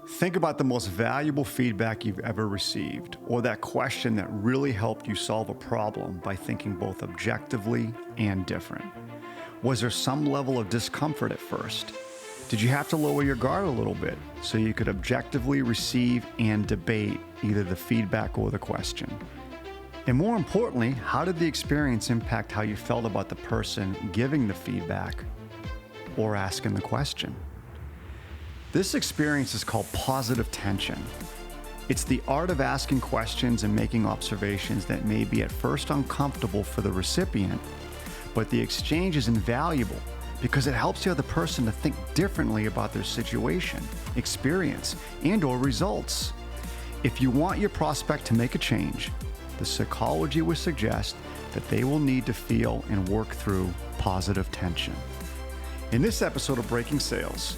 Think about the most valuable feedback you've ever received, or that question that really helped you solve a problem by thinking both objectively and different. Was there some level of discomfort at first? Did you have to lower your guard a little bit so you could objectively receive and debate either the feedback or the question? And more importantly, how did the experience impact how you felt about the person giving the feedback or asking the question? This experience is called positive tension. It's the art of asking questions and making observations that may be at first uncomfortable for the recipient, but the exchange is invaluable because it helps the other person to think differently about their situation, experience, and/or results. If you want your prospect to make a change, the psychology would suggest that they will need to feel and work through positive tension. In this episode of Breaking Sales,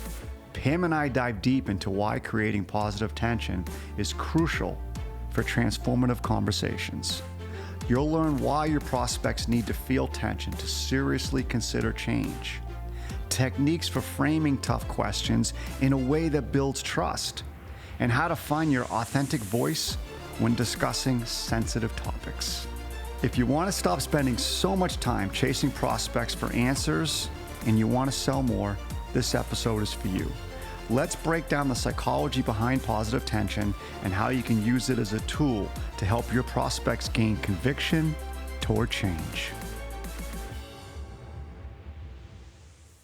Pam and I dive deep into why creating positive tension is crucial for transformative conversations. You'll learn why your prospects need to feel tension to seriously consider change, techniques for framing tough questions in a way that builds trust, and how to find your authentic voice when discussing sensitive topics. If you want to stop spending so much time chasing prospects for answers and you want to sell more, this episode is for you. Let's break down the psychology behind positive tension and how you can use it as a tool to help your prospects gain conviction toward change.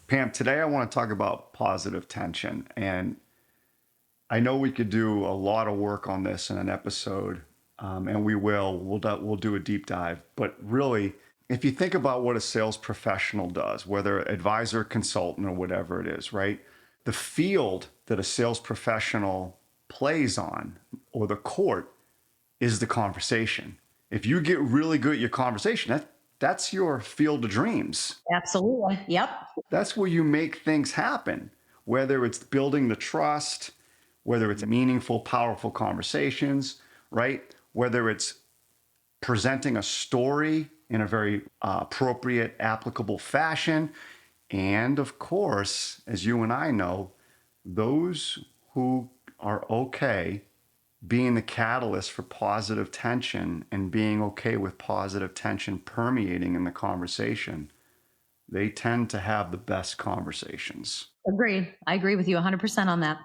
Pam, today I want to talk about positive tension. And I know we could do a lot of work on this in an episode, and we will. We'll do a deep dive. But really, if you think about what a sales professional does, whether advisor, consultant, or whatever it is, right? The field that a sales professional plays on, or the court, is the conversation. If you get really good at your conversation, that's your field of dreams. Absolutely. Yep. That's where you make things happen, whether it's building the trust, whether it's meaningful, powerful conversations, right? Whether it's presenting a story in a very appropriate, applicable fashion. And of course, as you and I know, those who are okay being the catalyst for positive tension and being okay with positive tension permeating in the conversation, they tend to have the best conversations. Agreed. I agree with you 100% on that.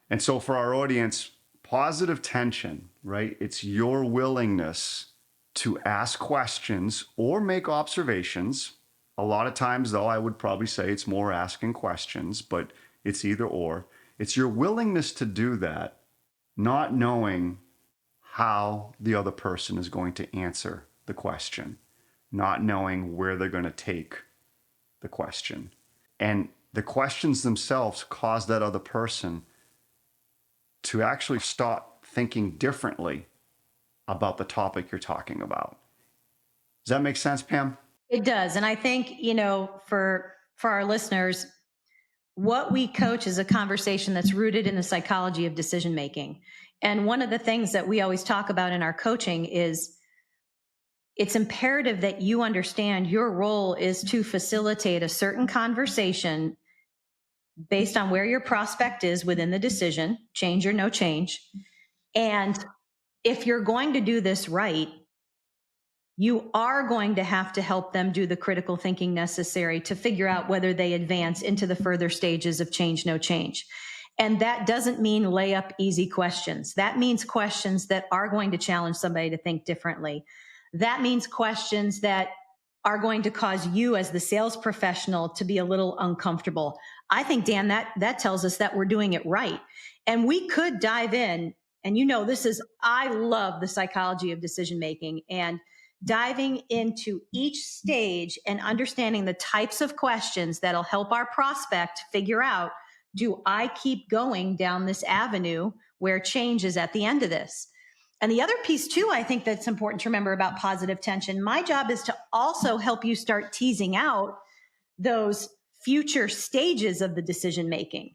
And so for our audience, positive tension, right? It's your willingness to ask questions or make observations. A lot of times, though, I would probably say it's more asking questions, but it's either or. It's your willingness to do that, not knowing how the other person is going to answer the question, not knowing where they're going to take the question. And the questions themselves cause that other person to actually start thinking differently about the topic you're talking about. Does that make sense, Pam? It does. And I think, for our listeners, what we coach is a conversation that's rooted in the psychology of decision making. And one of the things that we always talk about in our coaching is it's imperative that you understand your role is to facilitate a certain conversation based on where your prospect is within the decision, change or no change. And if you're going to do this right, you are going to have to help them do the critical thinking necessary to figure out whether they advance into the further stages of change, no change. And that doesn't mean lay up easy questions. That means questions that are going to challenge somebody to think differently. That means questions that are going to cause you as the sales professional to be a little uncomfortable. I think, Dan, that tells us that we're doing it right. And we could dive in, and I love the psychology of decision making, and diving into each stage and understanding the types of questions that'll help our prospect figure out, do I keep going down this avenue where change is at the end of this? And the other piece too, I think that's important to remember about positive tension. My job is to also help you start teasing out those future stages of the decision making.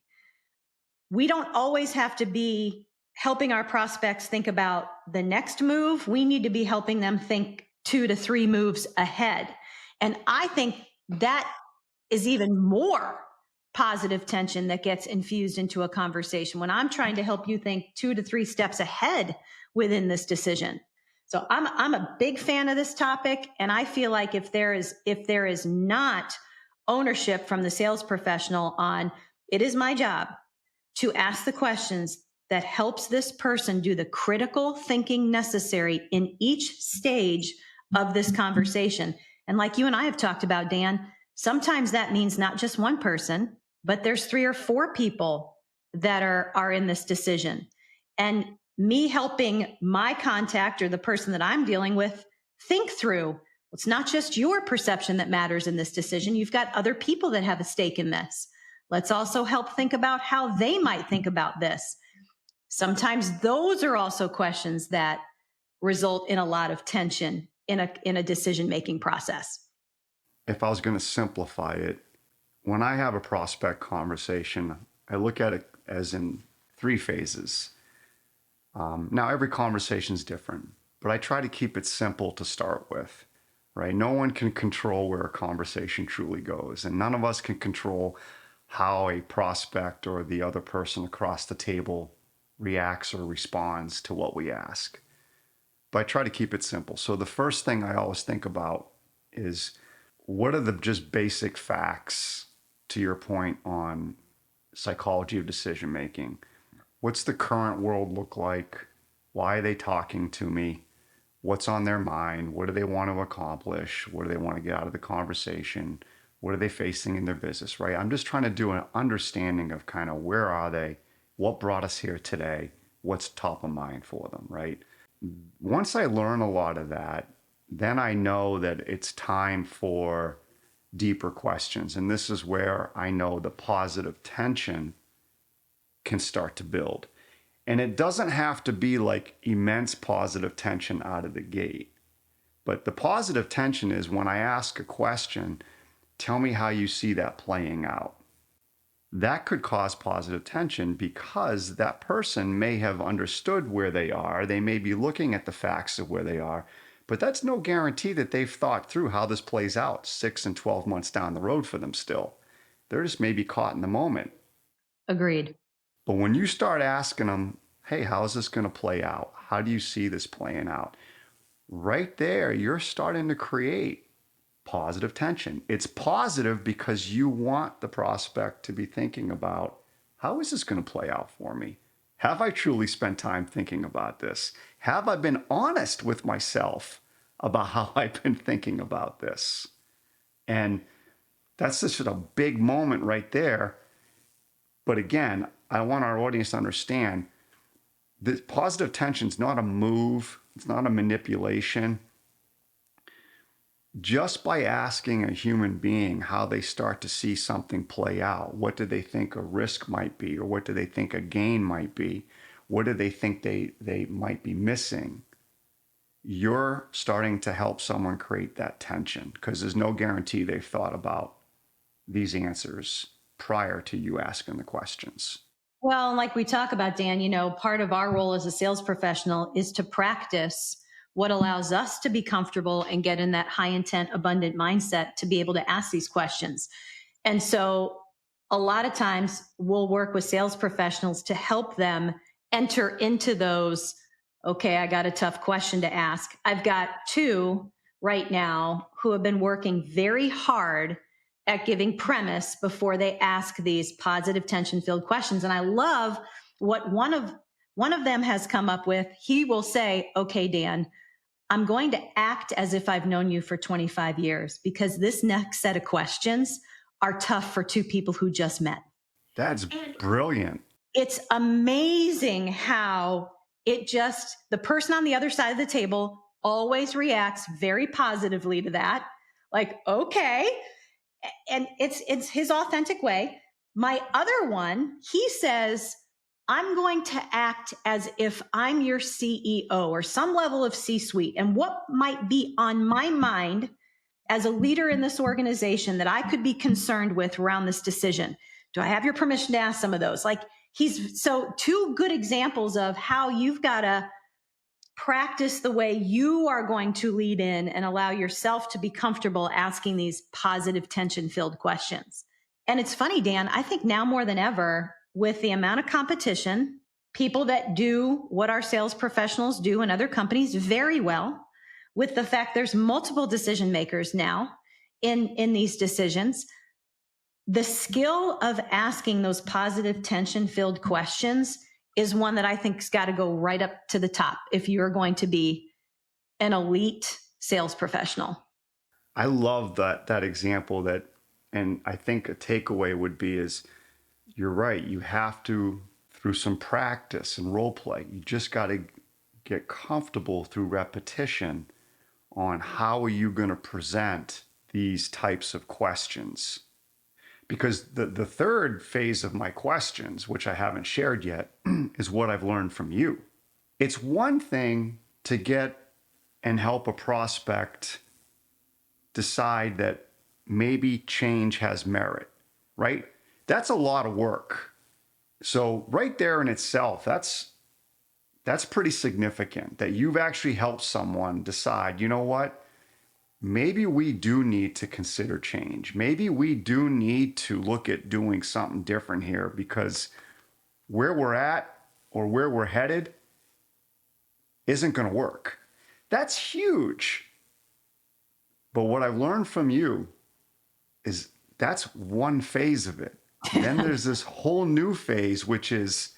We don't always have to be helping our prospects think about the next move. We need to be helping them think 2 to 3 moves ahead. And I think that is even more positive tension that gets infused into a conversation, when I'm trying to help you think 2 to 3 steps ahead within this decision. So I'm a big fan of this topic, and I feel like if there is not ownership from the sales professional on, it is my job to ask the questions that helps this person do the critical thinking necessary in each stage of this conversation. And like you and I have talked about, Dan, sometimes that means not just one person, but there's 3 or 4 people that are in this decision. And me helping my contact or the person that I'm dealing with think through, it's not just your perception that matters in this decision. You've got other people that have a stake in this. Let's also help think about how they might think about this. Sometimes those are also questions that result in a lot of tension in a decision-making process. If I was going to simplify it, when I have a prospect conversation, I look at it as in 3 phases. Now, every conversation is different, but I try to keep it simple to start with, right? No one can control where a conversation truly goes, and none of us can control how a prospect or the other person across the table reacts or responds to what we ask. But I try to keep it simple. So the first thing I always think about is, what are the just basic facts, to your point, on psychology of decision making? What's the current world look like? Why are they talking to me? What's on their mind? What do they want to accomplish? What do they want to get out of the conversation? What are they facing in their business, right? I'm just trying to do an understanding of kind of where are they? What brought us here today? What's top of mind for them, right? Once I learn a lot of that, then I know that it's time for deeper questions. And this is where I know the positive tension can start to build. And it doesn't have to be like immense positive tension out of the gate. But the positive tension is when I ask a question, tell me how you see that playing out. That could cause positive tension because that person may have understood where they are. They may be looking at the facts of where they are, but that's no guarantee that they've thought through how this plays out 6 and 12 months down the road for them still. They're just maybe caught in the moment. Agreed. But when you start asking them, hey, how is this going to play out? How do you see this playing out? Right there, you're starting to create positive tension. It's positive because you want the prospect to be thinking about, how is this going to play out for me? Have I truly spent time thinking about this? Have I been honest with myself about how I've been thinking about this? And that's just a big moment right there. But again, I want our audience to understand that positive tension is not a move. It's not a manipulation. Just by asking a human being how they start to see something play out, what do they think a risk might be, or what do they think a gain might be? What do they think they might be missing? You're starting to help someone create that tension because there's no guarantee they've thought about these answers prior to you asking the questions. Well, like we talk about, Dan, part of our role as a sales professional is to practice what allows us to be comfortable and get in that high intent, abundant mindset to be able to ask these questions. And so a lot of times we'll work with sales professionals to help them enter into those. Okay, I got a tough question to ask. I've got 2 right now who have been working very hard at giving premise before they ask these positive tension filled questions. And I love what one of them has come up with. He will say, okay, Dan, I'm going to act as if I've known you for 25 years because this next set of questions are tough for 2 people who just met. That's brilliant. It's amazing how the person on the other side of the table always reacts very positively to that. Like, okay. And it's his authentic way. My other one, he says, I'm going to act as if I'm your CEO or some level of C-suite, and what might be on my mind as a leader in this organization that I could be concerned with around this decision. Do I have your permission to ask some of those? Like, so 2 good examples of how you've got to practice the way you are going to lead in and allow yourself to be comfortable asking these positive tension filled questions. And it's funny, Dan, I think now more than ever, with the amount of competition, people that do what our sales professionals do in other companies very well, with the fact there's multiple decision makers now in these decisions, the skill of asking those positive tension filled questions is one that I think's got to go right up to the top if you're going to be an elite sales professional. I love that example that, and I think a takeaway would be is you're right. You have to, through some practice and role play, you just got to get comfortable through repetition on how are you going to present these types of questions. Because the third phase of my questions, which I haven't shared yet, is what I've learned from you. It's one thing to get and help a prospect decide that maybe change has merit, right? That's a lot of work. So right there in itself, that's pretty significant that you've actually helped someone decide, you know what? Maybe we do need to consider change. Maybe we do need to look at doing something different here because where we're at or where we're headed isn't going to work. That's huge. But what I've learned from you is that's one phase of it. Then there's this whole new phase, which is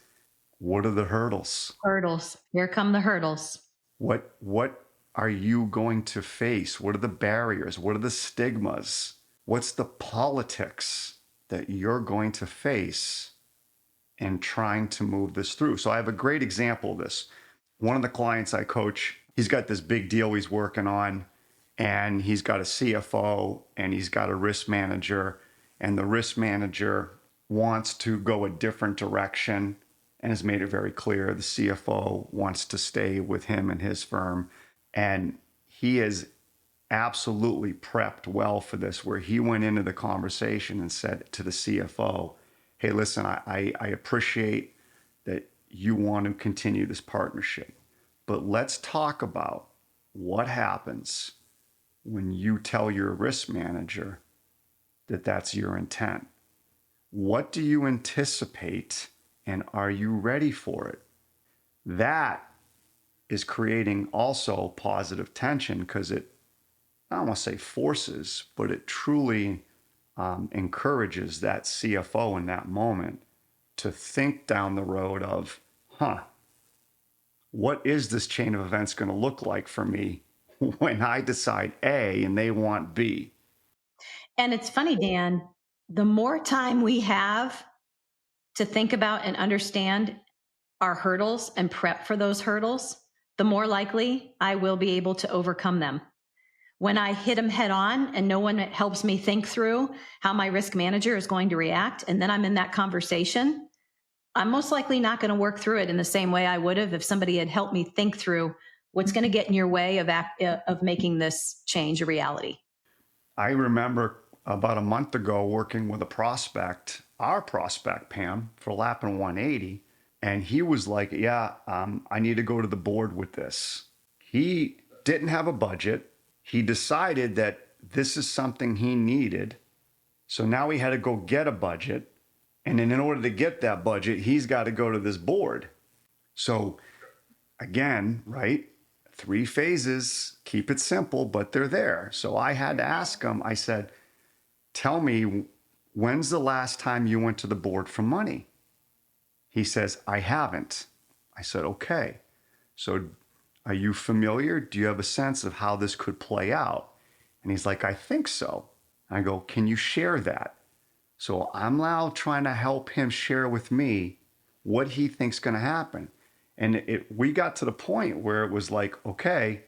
what are the hurdles? Hurdles. Here come the hurdles. What are you going to face? What are the barriers? What are the stigmas? What's the politics that you're going to face in trying to move this through? So I have a great example of this. One of the clients I coach, he's got this big deal he's working on, and he's got a CFO and he's got a risk manager, and the risk manager wants to go a different direction and has made it very clear the CFO wants to stay with him and his firm. And he is absolutely prepped well for this, where he went into the conversation and said to the CFO, hey, listen, I appreciate that you want to continue this partnership, but let's talk about what happens when you tell your risk manager that that's your intent. What do you anticipate, and are you ready for it? That is creating also positive tension because it, I don't want to say forces, but it truly encourages that CFO in that moment to think down the road of, what is this chain of events going to look like for me when I decide A and they want B? And it's funny, Dan, the more time we have to think about and understand our hurdles and prep for those hurdles, the more likely I will be able to overcome them. When I hit them head on and no one helps me think through how my risk manager is going to react, and then I'm in that conversation, I'm most likely not going to work through it in the same way I would have if somebody had helped me think through what's going to get in your way of making this change a reality. I remember about a month ago working with a prospect, our prospect, Pam, for Lappin 180. And he was like, I need to go to the board with this. He didn't have a budget. He decided that this is something he needed. So now he had to go get a budget. And then in order to get that budget, he's got to go to this board. So again, right? 3 phases, keep it simple, but they're there. So I had to ask him, I said, tell me, when's the last time you went to the board for money? He says, I haven't. I said, okay. So are you familiar? Do you have a sense of how this could play out? And he's like, I think so. I go, can you share that? So I'm now trying to help him share with me what he thinks going to happen. And we got to the point where it was like, okay,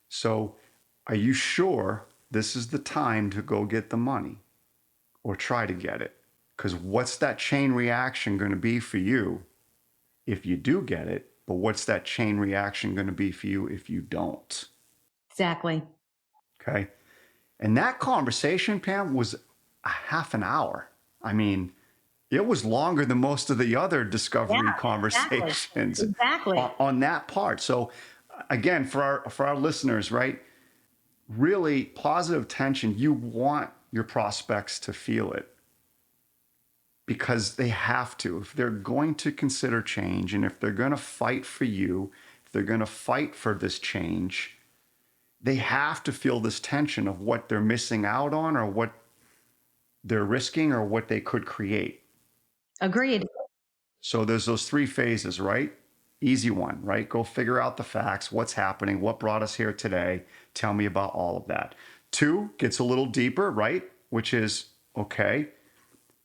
so are you sure this is the time to go get the money or try to get it? Because what's that chain reaction going to be for you if you do get it? But what's that chain reaction going to be for you if you don't? Exactly. Okay. And that conversation, Pam, was a half an hour. I mean, it was longer than most of the other discovery conversations exactly. On that part. So again, for our listeners, right? Really positive tension, you want your prospects to feel it. because they have to. If they're going to consider change, and if they're going to fight for you, if they're going to fight for this change, they have to feel this tension of what they're missing out on or what they're risking or what they could create. Agreed. So there's those three phases, right? Easy one, right? Go figure out the facts, what's happening, what brought us here today. Tell me about all of that. 2 gets a little deeper, right? Which is, okay,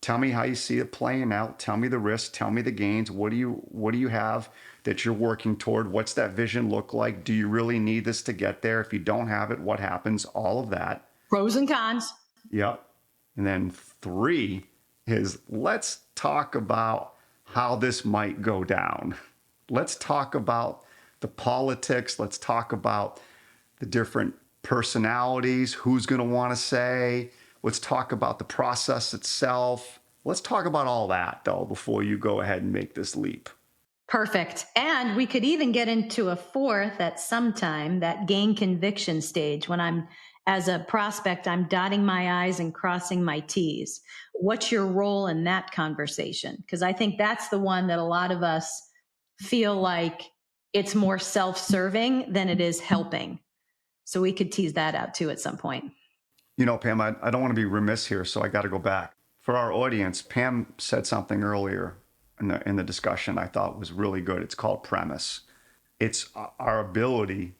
tell me how you see it playing out. Tell me the risks, tell me the gains. What do you have that you're working toward? What's that vision look like? Do you really need this to get there? If you don't have it, what happens? All of that. Pros and cons. Yep. And then 3 is, let's talk about how this might go down. Let's talk about the politics. Let's talk about the different personalities, who's going to want to say. Let's talk about the process itself. Let's talk about all that, though, before you go ahead and make this leap. Perfect. And we could even get into a 4th at some time, that gain conviction stage, when I'm, as a prospect, I'm dotting my I's and crossing my T's. What's your role in that conversation? Because I think that's the one that a lot of us feel like it's more self-serving than it is helping. So we could tease that out too at some point. You know, Pam, I don't want to be remiss here, so I got to go back. For our audience, Pam said something earlier in the discussion I thought was really good. It's called premise. It's our ability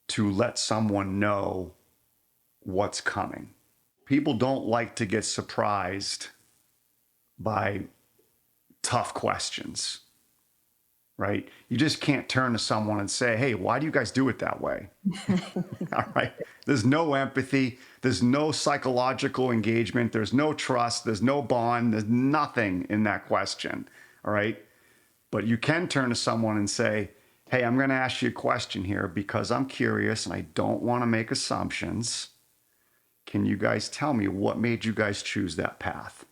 to let someone know what's coming. People don't like to get surprised by tough questions, right? You just can't turn to someone and say, hey, why do you guys do it that way? All right. There's no empathy. There's no psychological engagement. There's no trust. There's no bond. There's nothing in that question. All right. But you can turn to someone and say, hey, I'm going to ask you a question here because I'm curious and I don't want to make assumptions. Can you guys tell me what made you guys choose that path?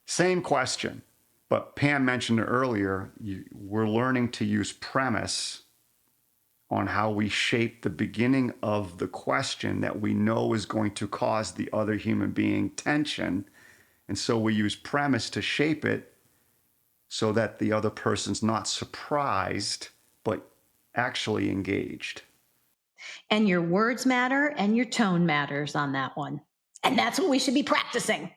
Same question. But Pam mentioned it earlier, we're learning to use premise on how we shape the beginning of the question that we know is going to cause the other human being tension. And so we use premise to shape it so that the other person's not surprised, but actually engaged. And your words matter and your tone matters on that one. And that's what we should be practicing.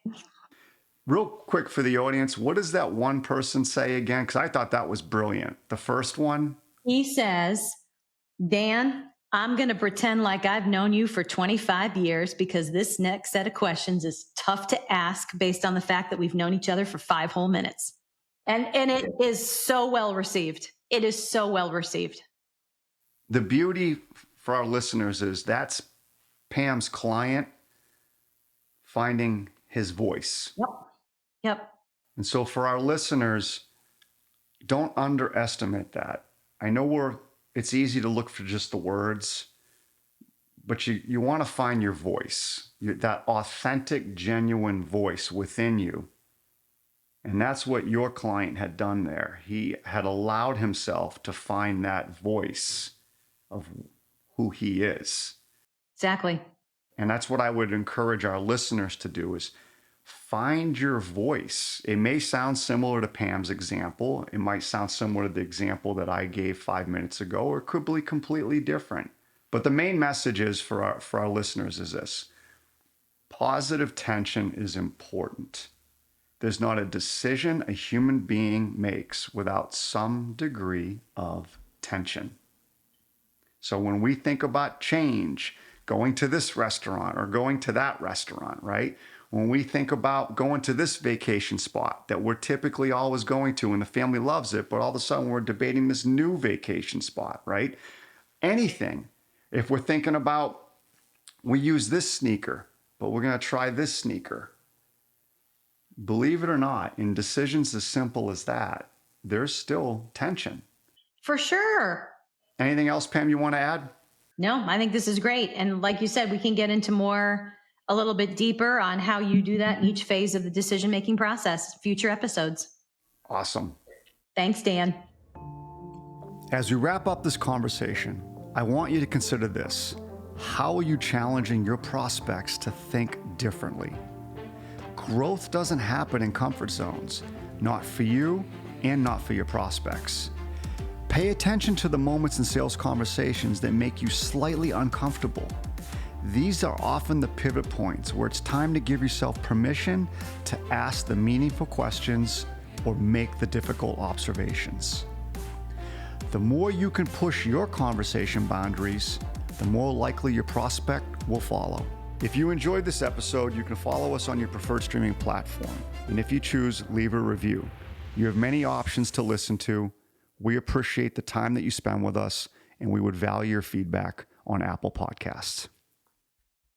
Real quick for the audience, what does that one person say again? Because I thought that was brilliant. The first one? He says, Dan, I'm going to pretend like I've known you for 25 years because this next set of questions is tough to ask based on the fact that we've known each other for 5 whole minutes. And it is so well received. It is so well received. The beauty for our listeners is that's Pam's client finding his voice. Yep. And so for our listeners, don't underestimate that. I know it's easy to look for just the words, but you want to find your voice, that authentic, genuine voice within you. And that's what your client had done there. He had allowed himself to find that voice of who he is. Exactly. And that's what I would encourage our listeners to do is find your voice. It may sound similar to Pam's example. It might sound similar to the example that I gave 5 minutes ago, or it could be completely different. But the main message is for our listeners is this: positive tension is important. There's not a decision a human being makes without some degree of tension. So when we think about change, going to this restaurant or going to that restaurant, right? When we think about going to this vacation spot that we're typically always going to and the family loves it, but all of a sudden we're debating this new vacation spot, right? Anything. If we're thinking about, we use this sneaker, but we're going to try this sneaker. Believe it or not, in decisions as simple as that, there's still tension. For sure. Anything else, Pam, you want to add? No, I think this is great. And like you said, we can get into a little bit deeper on how you do that in each phase of the decision-making process, future episodes. Awesome. Thanks, Dan. As we wrap up this conversation, I want you to consider this. How are you challenging your prospects to think differently? Growth doesn't happen in comfort zones, not for you and not for your prospects. Pay attention to the moments in sales conversations that make you slightly uncomfortable. These are often the pivot points where it's time to give yourself permission to ask the meaningful questions or make the difficult observations. The more you can push your conversation boundaries, the more likely your prospect will follow. If you enjoyed this episode, you can follow us on your preferred streaming platform. And if you choose, leave a review. You have many options to listen to. We appreciate the time that you spend with us, and we would value your feedback on Apple Podcasts.